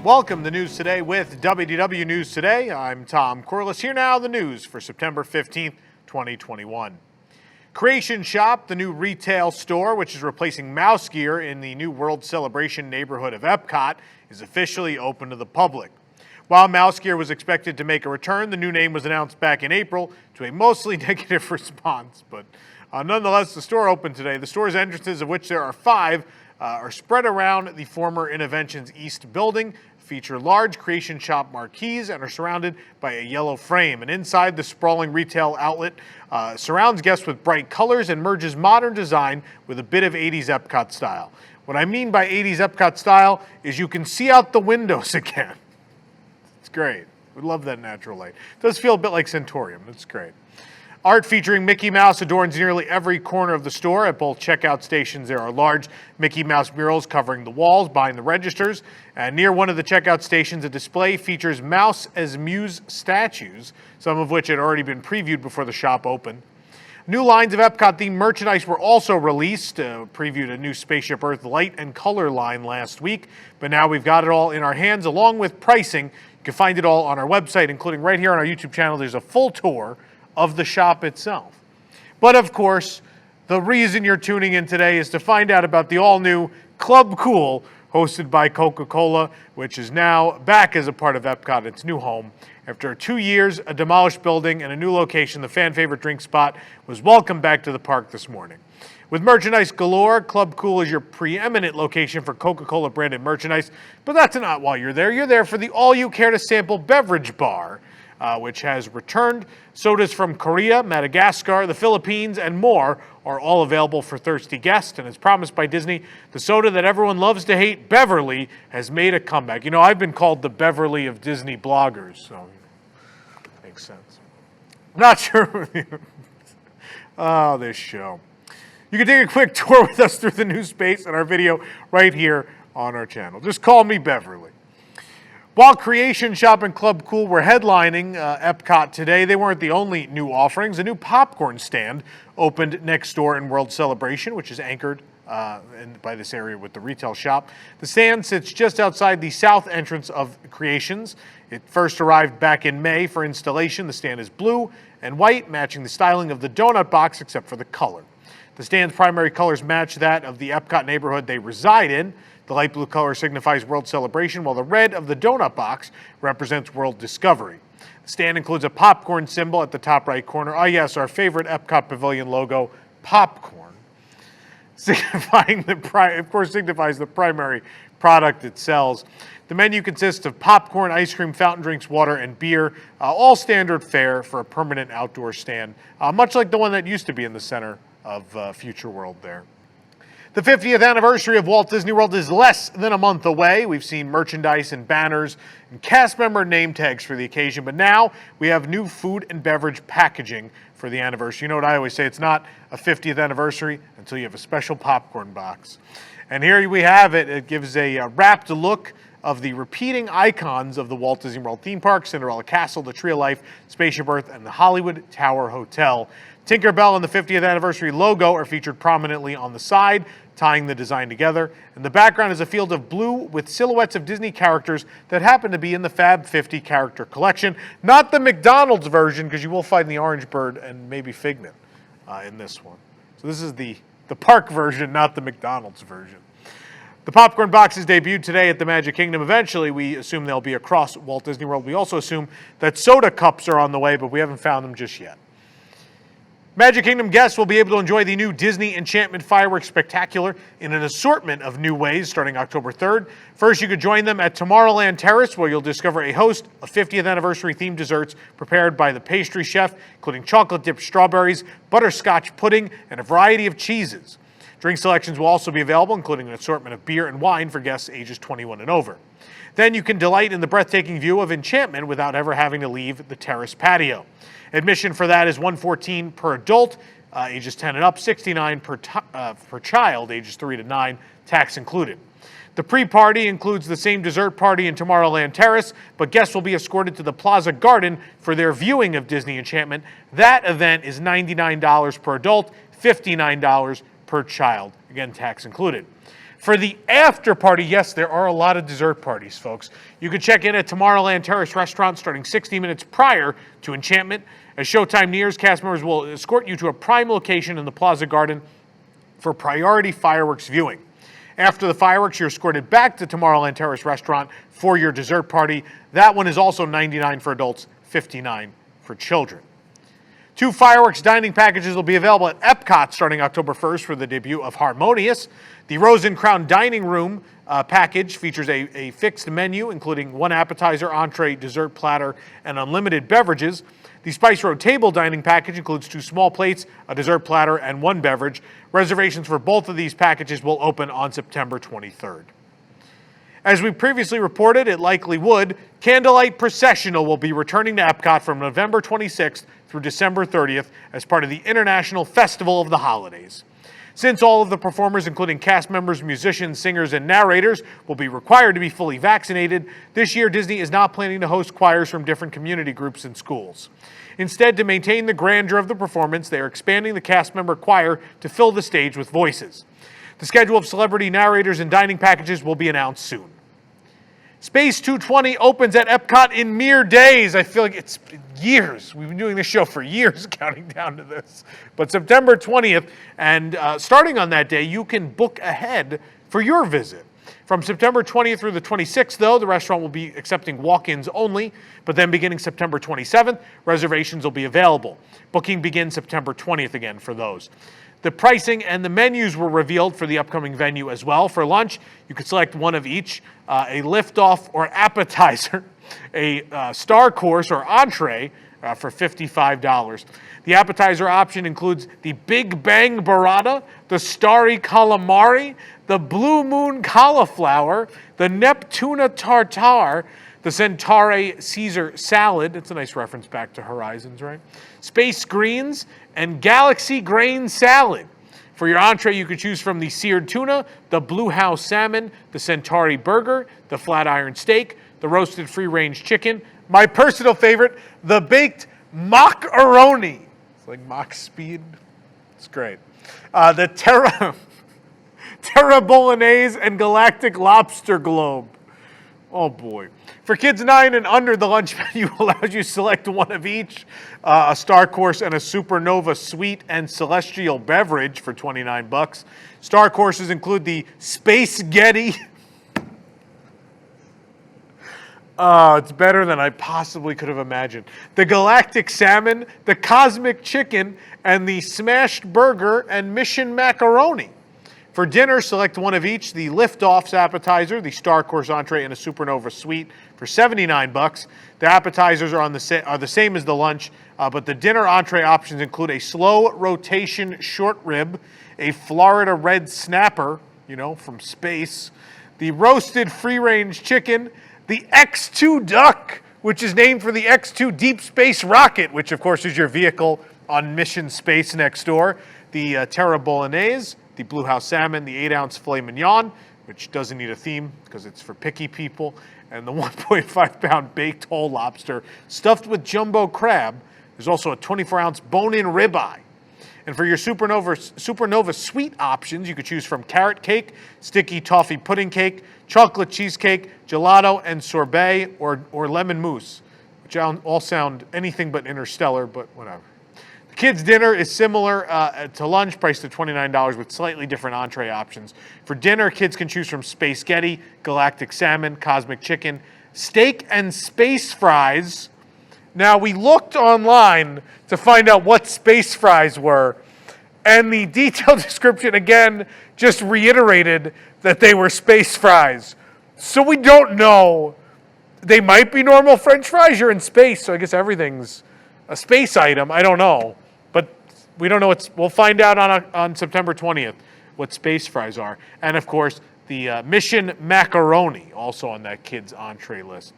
Welcome to News Today with WDW News Today. I'm Tom Corliss. Here now the news for September 15th, 2021. Creation Shop, the new retail store, which is replacing Mouse Gear in the new World Celebration neighborhood of Epcot, is officially open to the public. While Mouse Gear was expected to make a return, the new name was announced back in April to a mostly negative response. But nonetheless, the store opened today. The store's entrances, of which there are 5, are spread around the former Innovations East building, feature large Creation Shop marquees, and are surrounded by a yellow frame. And inside, the sprawling retail outlet surrounds guests with bright colors and merges modern design with a bit of 80s Epcot style. What I mean by 80s Epcot style is you can see out the windows again. It's great. We love that natural light. It does feel a bit like Centurium. It's great. Art featuring Mickey Mouse adorns nearly every corner of the store. At both checkout stations, there are large Mickey Mouse murals covering the walls behind the registers. And near one of the checkout stations, a display features Mouse as Muse statues, some of which had already been previewed before the shop opened. New lines of Epcot-themed merchandise were also released. Previewed a new Spaceship Earth light and color line last week, but now we've got it all in our hands, along with pricing. You can find it all on our website, including right here on our YouTube channel. There's a full tour of the shop itself. But of course, the reason you're tuning in today is to find out about the all-new Club Cool, hosted by Coca-Cola, which is now back as a part of Epcot, its new home. After 2 years, a demolished building, and a new location, the fan-favorite drink spot was welcomed back to the park this morning. With merchandise galore, Club Cool is your preeminent location for Coca-Cola branded merchandise. But that's not why you're there. You're there for the all-you-care-to-sample beverage bar, which has returned. Sodas from Korea, Madagascar, the Philippines, and more are all available for thirsty guests. And as promised by Disney, the soda that everyone loves to hate, Beverly, has made a comeback. You know, I've been called the Beverly of Disney bloggers, so makes sense. I'm not sure. Oh, this show. You can take a quick tour with us through the new space in our video right here on our channel. Just call me Beverly. While Creation Shop and Club Cool were headlining Epcot today, they weren't the only new offerings. A new popcorn stand opened next door in World Celebration, which is anchored by this area with the retail shop. The stand sits just outside the south entrance of Creations. It first arrived back in May for installation. The stand is blue and white, matching the styling of the donut box except for the color. The stand's primary colors match that of the Epcot neighborhood they reside in. The light blue color signifies World Celebration, while the red of the donut box represents World Discovery. The stand includes a popcorn symbol at the top right corner. Ah, yes, our favorite Epcot Pavilion logo, popcorn, signifies the primary product it sells. The menu consists of popcorn, ice cream, fountain drinks, water, and beer, all standard fare for a permanent outdoor stand, much like the one that used to be in the center of Future World there. The 50th anniversary of Walt Disney World is less than a month away. We've seen merchandise and banners and cast member name tags for the occasion, but now we have new food and beverage packaging for the anniversary. You know what I always say, it's not a 50th anniversary until you have a special popcorn box. And here we have it. It gives a wrapped look of the repeating icons of the Walt Disney World theme park: Cinderella Castle, the Tree of Life, Spaceship Earth, and the Hollywood Tower Hotel. Tinkerbell and the 50th anniversary logo are featured prominently on the side, tying the design together. And the background is a field of blue with silhouettes of Disney characters that happen to be in the Fab 50 character collection. Not the McDonald's version, because you will find the Orange Bird and maybe Figment in this one. So this is the park version, not the McDonald's version. The popcorn boxes debuted today at the Magic Kingdom. Eventually, we assume they'll be across Walt Disney World. We also assume that soda cups are on the way, but we haven't found them just yet. Magic Kingdom guests will be able to enjoy the new Disney Enchantment Fireworks Spectacular in an assortment of new ways starting October 3rd. First, you could join them at Tomorrowland Terrace, where you'll discover a host of 50th anniversary themed desserts prepared by the pastry chef, including chocolate-dipped strawberries, butterscotch pudding, and a variety of cheeses. Drink selections will also be available, including an assortment of beer and wine for guests ages 21 and over. Then you can delight in the breathtaking view of Enchantment without ever having to leave the terrace patio. Admission for that is $114 per adult, ages 10 and up, $69 per child, ages 3 to 9, tax included. The pre-party includes the same dessert party in Tomorrowland Terrace, but guests will be escorted to the Plaza Garden for their viewing of Disney Enchantment. That event is $99 per adult, $59 per child, again, tax included. For the after party, yes, there are a lot of dessert parties, folks. You can check in at Tomorrowland Terrace Restaurant starting 60 minutes prior to Enchantment. As showtime nears, cast members will escort you to a prime location in the Plaza Garden for priority fireworks viewing. After the fireworks, you're escorted back to Tomorrowland Terrace Restaurant for your dessert party. That one is also $99 for adults, $59 for children. 2 fireworks dining packages will be available at Epcot starting October 1st for the debut of Harmonious. The Rose and Crown Dining Room package features a fixed menu, including 1 appetizer, entree, dessert platter, and unlimited beverages. The Spice Road Table Dining package includes 2 small plates, a dessert platter, and 1 beverage. Reservations for both of these packages will open on September 23rd. As we previously reported, it likely would, Candlelight Processional will be returning to Epcot from November 26th through December 30th as part of the International Festival of the Holidays. Since all of the performers, including cast members, musicians, singers, and narrators, will be required to be fully vaccinated, this year Disney is not planning to host choirs from different community groups and schools. Instead, to maintain the grandeur of the performance, they are expanding the cast member choir to fill the stage with voices. The schedule of celebrity narrators and dining packages will be announced soon. Space 220 opens at Epcot in mere days. I feel like it's years. We've been doing this show for years, counting down to this. But September 20th, and starting on that day, you can book ahead for your visit. From September 20th through the 26th, though, the restaurant will be accepting walk-ins only, but then beginning September 27th, reservations will be available. Booking begins September 20th again for those. The pricing and the menus were revealed for the upcoming venue as well. For lunch, you could select one of each, a liftoff or appetizer, a star course or entree for $55. The appetizer option includes the Big Bang Burrata, the Starry Calamari, the Blue Moon Cauliflower, the Neptuna Tartare, the Centauri Caesar Salad, it's a nice reference back to Horizons, right? Space Greens, and Galaxy Grain Salad. For your entree, you could choose from the seared tuna, the Blue House Salmon, the Centauri Burger, the Flatiron Steak, the roasted free-range chicken, my personal favorite, the baked macaroni. It's like Mach speed. It's great. The Terra Bolognese and Galactic Lobster Globe. Oh boy. For kids 9 and under, the lunch menu allows you to select one of each, a star course and a supernova sweet and celestial beverage for $29. Star courses include the Space Getty. It's better than I possibly could have imagined. The Galactic Salmon, the Cosmic Chicken, and the Smashed Burger and Mission Macaroni. For dinner, select one of each, the Liftoff's appetizer, the Star Course entree, and a Supernova suite for $79. The appetizers are the same as the lunch, but the dinner entree options include a slow rotation short rib, a Florida red snapper, from space, the roasted free-range chicken, the X2 duck, which is named for the X2 deep space rocket, which of course is your vehicle on mission space next door, the Terra Bolognese, the Blue House Salmon, the 8-ounce filet mignon, which doesn't need a theme because it's for picky people, and the 1.5-pound baked whole lobster stuffed with crab. There's also a 24-ounce bone-in ribeye. And for your Supernova sweet options, you could choose from carrot cake, sticky toffee pudding cake, chocolate cheesecake, gelato, and sorbet, or lemon mousse, which all sound anything but interstellar, but whatever. The kids' dinner is similar to lunch, priced at $29 with slightly different entree options. For dinner, kids can choose from Space Getty, Galactic Salmon, Cosmic Chicken, steak and space fries. Now, we looked online to find out what space fries were, and the detailed description, again, just reiterated that they were space fries. So we don't know. They might be normal French fries. You're in space, so I guess everything's a space item. I don't know. But we don't know. We'll find out on September 20th what space fries are. And, of course, the Mission Macaroni, also on that kid's entree list.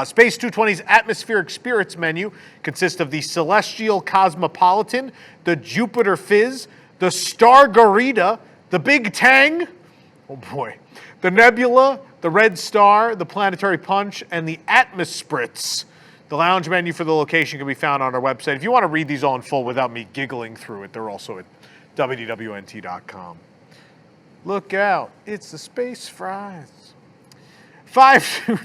Space 220's Atmospheric Spirits menu consists of the Celestial Cosmopolitan, the Jupiter Fizz, the Stargarita, the Big Tang, oh boy, the Nebula, the Red Star, the Planetary Punch, and the Atmospritz. The lounge menu for the location can be found on our website. If you want to read these all in full without me giggling through it, they're also at WDWNT.com. Look out, it's the space fries. Five new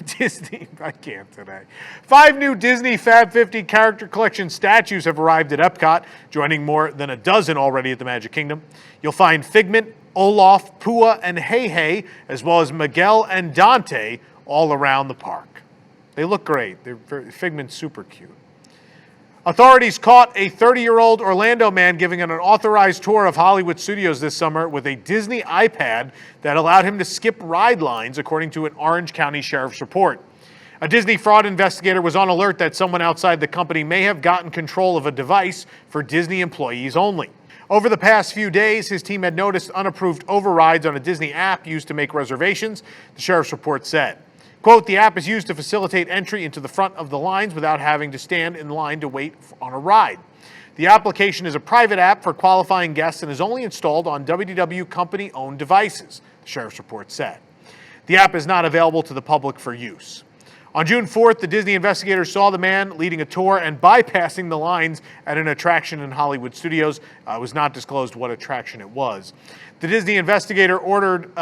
Disney Fab 50 character collection statues have arrived at Epcot, joining more than a dozen already at the Magic Kingdom. You'll find Figment, Olaf, Pua, and Hey, as well as Miguel and Dante, all around the park. They look great. Figment's super cute. Authorities caught a 30-year-old Orlando man giving an unauthorized tour of Hollywood studios this summer with a Disney iPad that allowed him to skip ride lines, according to an Orange County Sheriff's report. A Disney fraud investigator was on alert that someone outside the company may have gotten control of a device for Disney employees only. Over the past few days, his team had noticed unapproved overrides on a Disney app used to make reservations, the sheriff's report said. Quote, the app is used to facilitate entry into the front of the lines without having to stand in line to wait on a ride. The application is a private app for qualifying guests and is only installed on WDW company-owned devices, the sheriff's report said. The app is not available to the public for use. On June 4th, the Disney investigators saw the man leading a tour and bypassing the lines at an attraction in Hollywood Studios. It was not disclosed what attraction it was. The Disney investigator ordered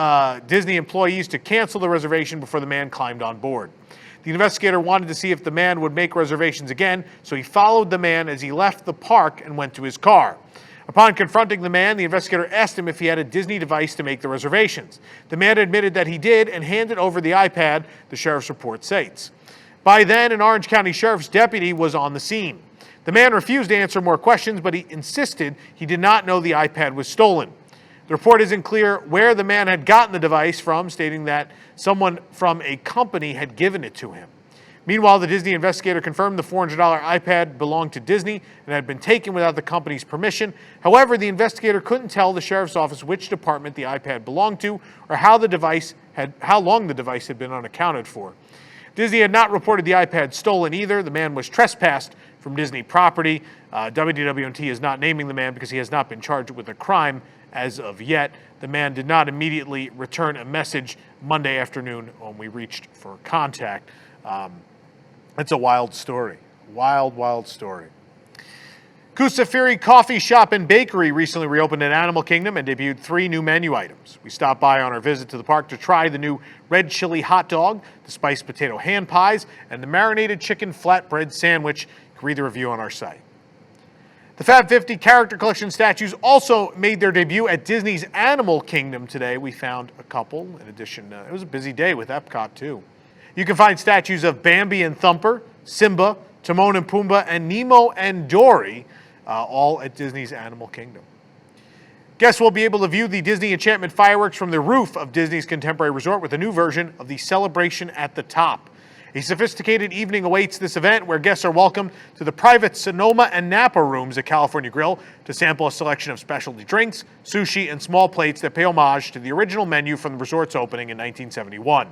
Disney employees to cancel the reservation before the man climbed on board. The investigator wanted to see if the man would make reservations again, so he followed the man as he left the park and went to his car. Upon confronting the man, the investigator asked him if he had a Disney device to make the reservations. The man admitted that he did and handed over the iPad, the sheriff's report states. By then, an Orange County Sheriff's deputy was on the scene. The man refused to answer more questions, but he insisted he did not know the iPad was stolen. The report isn't clear where the man had gotten the device from, stating that someone from a company had given it to him. Meanwhile, the Disney investigator confirmed the $400 iPad belonged to Disney and had been taken without the company's permission. However, the investigator couldn't tell the sheriff's office which department the iPad belonged to or how long the device had been unaccounted for. Disney had not reported the iPad stolen either. The man was trespassed from Disney property. WDWNT is not naming the man because he has not been charged with a crime as of yet. The man did not immediately return a message Monday afternoon when we reached for contact. It's a wild story. Wild story. Acoustic Fury Coffee Shop and Bakery recently reopened in Animal Kingdom and debuted 3 new menu items. We stopped by on our visit to the park to try the new red chili hot dog, the spiced potato hand pies, and the marinated chicken flatbread sandwich. You can read the review on our site. The Fab 50 character collection statues also made their debut at Disney's Animal Kingdom today. We found a couple. In addition, it was a busy day with Epcot too. You can find statues of Bambi and Thumper, Simba, Timon and Pumbaa, and Nemo and Dory, all at Disney's Animal Kingdom. Guests will be able to view the Disney Enchantment fireworks from the roof of Disney's Contemporary Resort with a new version of the Celebration at the Top. A sophisticated evening awaits this event where guests are welcome to the private Sonoma and Napa rooms at California Grill to sample a selection of specialty drinks, sushi, and small plates that pay homage to the original menu from the resort's opening in 1971.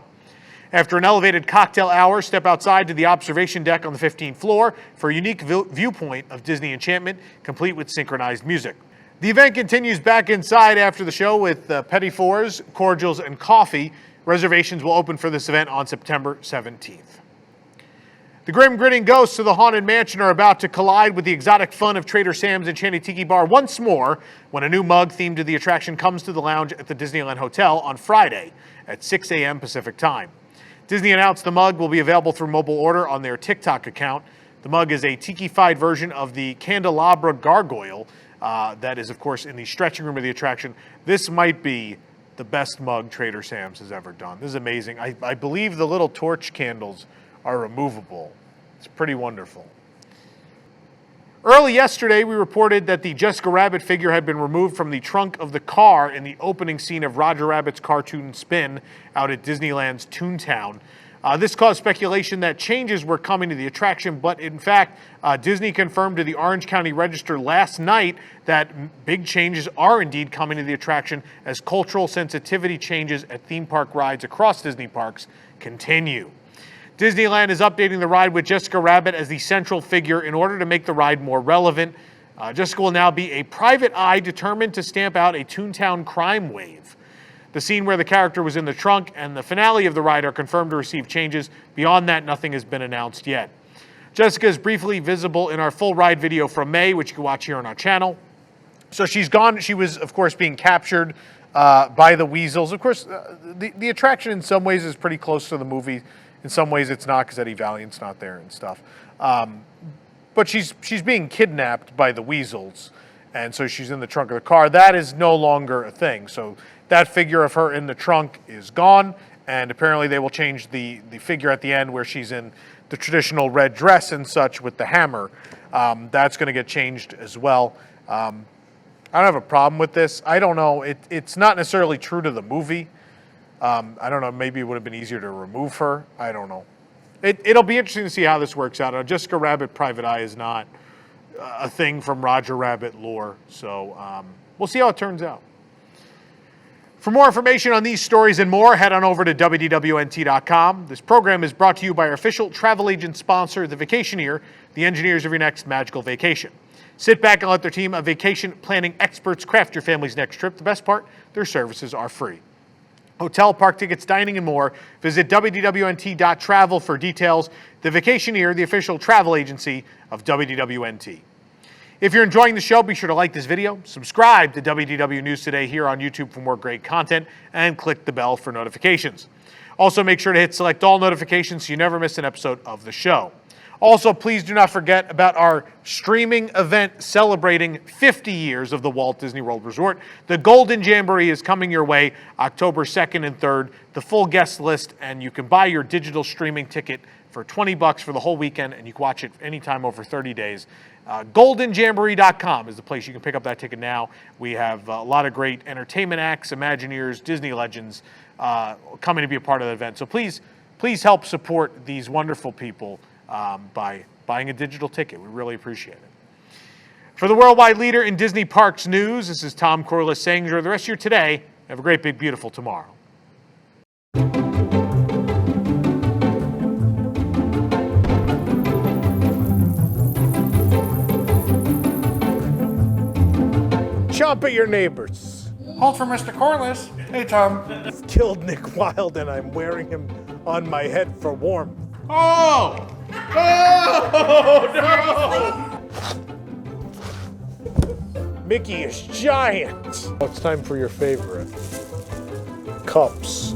After an elevated cocktail hour, step outside to the observation deck on the 15th floor for a unique viewpoint of Disney Enchantment, complete with synchronized music. The event continues back inside after the show with petit fours, cordials, and coffee. Reservations will open for this event on September 17th. The grim grinning ghosts of the Haunted Mansion are about to collide with the exotic fun of Trader Sam's Enchanted Tiki Bar once more when a new mug themed to the attraction comes to the lounge at the Disneyland Hotel on Friday at 6 a.m. Pacific Time. Disney announced the mug will be available through mobile order on their TikTok account. The mug is a tiki-fied version of the candelabra gargoyle that is, of course, in the stretching room of the attraction. This might be the best mug Trader Sam's has ever done. This is amazing. I believe the little torch candles are removable. It's pretty wonderful. Early yesterday, we reported that the Jessica Rabbit figure had been removed from the trunk of the car in the opening scene of Roger Rabbit's cartoon Spin out at Disneyland's Toontown. This caused speculation that changes were coming to the attraction, but in fact, Disney confirmed to the Orange County Register last night that big changes are indeed coming to the attraction as cultural sensitivity changes at theme park rides across Disney parks continue. Disneyland is updating the ride with Jessica Rabbit as the central figure in order to make the ride more relevant. Jessica will now be a private eye determined to stamp out a Toontown crime wave. The scene where the character was in the trunk and the finale of the ride are confirmed to receive changes. Beyond that, nothing has been announced yet. Jessica is briefly visible in our full ride video from May, which you can watch here on our channel. So she's gone. She was, of course, being captured by the weasels. Of course, the attraction in some ways is pretty close to the movie. In some ways it's not because Eddie Valiant's not there and stuff. But she's being kidnapped by the weasels. And so she's in the trunk of the car. That is no longer a thing. So that figure of her in the trunk is gone. And apparently they will change the figure at the end where she's in the traditional red dress and such with the hammer. That's going to get changed as well. I don't have a problem with this. I don't know. It's not necessarily true to the movie. I don't know. Maybe it would have been easier to remove her. I don't know. It'll be interesting to see how this works out. Jessica Rabbit Private Eye is not a thing from Roger Rabbit lore. So we'll see how it turns out. For more information on these stories and more, head on over to WDWNT.com. This program is brought to you by our official travel agent sponsor, The Vacationeer, the engineers of your next magical vacation. Sit back and let their team of vacation planning experts craft your family's next trip. The best part, their services are free. Hotel, park tickets, dining, and more. Visit WDWNT.travel for details. The Vacationeer, the official travel agency of WDWNT. If you're enjoying the show, be sure to like this video, subscribe to WDW News Today here on YouTube for more great content, and click the bell for notifications. Also, make sure to hit select all notifications so you never miss an episode of the show. Also, please do not forget about our streaming event celebrating 50 years of the Walt Disney World Resort. The Golden Jamboree is coming your way October 2nd and 3rd. The full guest list, and you can buy your digital streaming ticket for $20 for the whole weekend, and you can watch it anytime over 30 days. GoldenJamboree.com is the place you can pick up that ticket now. We have a lot of great entertainment acts, Imagineers, Disney legends coming to be a part of the event. So please help support these wonderful people by buying a digital ticket. We really appreciate it. For the worldwide leader in Disney Parks news, this is Tom Corliss saying enjoy the rest of your today. Have a great, big, beautiful tomorrow. Chomp at your neighbors. Hold for Mr. Corliss. Hey, Tom. I've killed Nick Wilde and I'm wearing him on my head for warmth. Oh! Oh, no! Mickey is giant. It's time for your favorite. Cups.